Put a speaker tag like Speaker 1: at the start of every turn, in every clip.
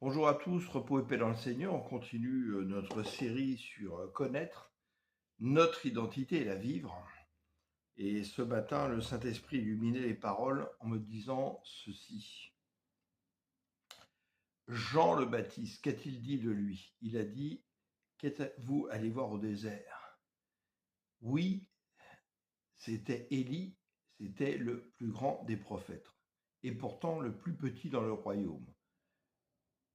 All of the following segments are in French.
Speaker 1: Bonjour à tous, repos et paix dans le Seigneur. On continue notre série sur connaître notre identité et la vivre. Et ce matin, le Saint-Esprit illuminait les paroles en me disant ceci. Jean le Baptiste, qu'a-t-il dit de lui? Il a dit, qu'êtes-vous allé voir au désert? Oui, c'était Élie, c'était le plus grand des prophètes, et pourtant le plus petit dans le royaume.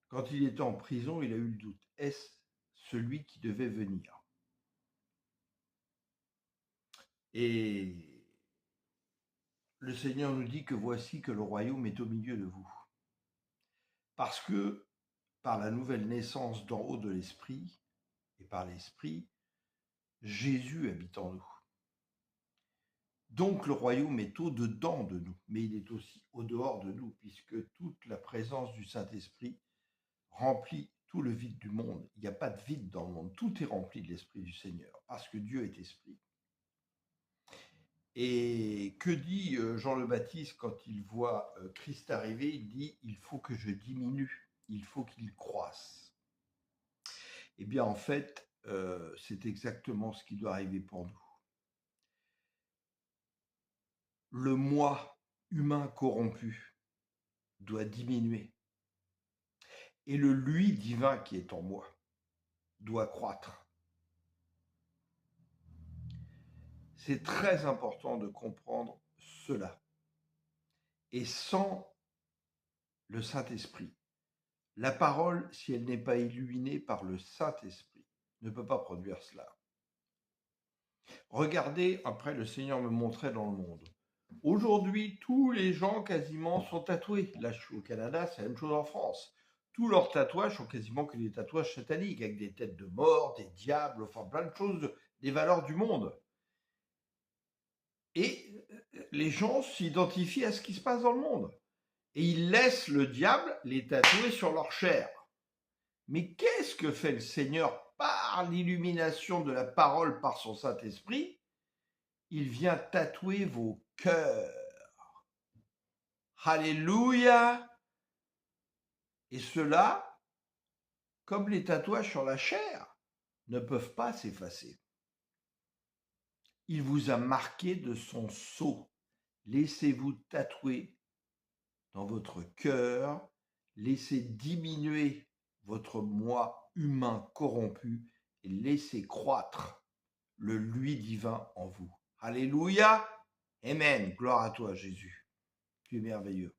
Speaker 1: Quand il était en prison, il a eu le doute. Est-ce celui qui devait venir? Et le Seigneur nous dit que voici que le royaume est au milieu de vous. Parce que par la nouvelle naissance d'en haut de l'Esprit, et par l'Esprit, Jésus habite en nous. Donc le royaume est au-dedans de nous, mais il est aussi au-dehors de nous, puisque toute la présence du Saint-Esprit remplit tout le vide du monde. Il n'y a pas de vide dans le monde, tout est rempli de l'Esprit du Seigneur, parce que Dieu est Esprit. Et que dit Jean le Baptiste quand il voit Christ arriver? Il dit, il faut que je diminue, il faut qu'il croisse. Eh bien, en fait, c'est exactement ce qui doit arriver pour nous. Le moi humain corrompu doit diminuer. Et le lui divin qui est en moi doit croître. C'est très important de comprendre cela. Et sans le Saint-Esprit, la parole, si elle n'est pas illuminée par le Saint-Esprit, ne peut pas produire cela. Regardez, après le Seigneur me montrait dans le monde. Aujourd'hui, tous les gens quasiment sont tatoués. Là, je suis au Canada, c'est la même chose en France. Tous leurs tatouages sont quasiment que des tatouages sataniques, avec des têtes de mort, des diables, enfin plein de choses, des valeurs du monde. Et les gens s'identifient à ce qui se passe dans le monde. Et ils laissent le diable les tatouer sur leur chair. Mais qu'est-ce que fait le Seigneur par l'illumination de la parole par son Saint-Esprit? Il vient tatouer vos cœurs. Alléluia! Et cela, comme les tatouages sur la chair, ne peuvent pas s'effacer. Il vous a marqué de son sceau. Laissez-vous tatouer dans votre cœur. Laissez diminuer votre moi humain corrompu et laissez croître le lui divin en vous. Alléluia! Amen. Gloire à toi, Jésus. Tu es merveilleux.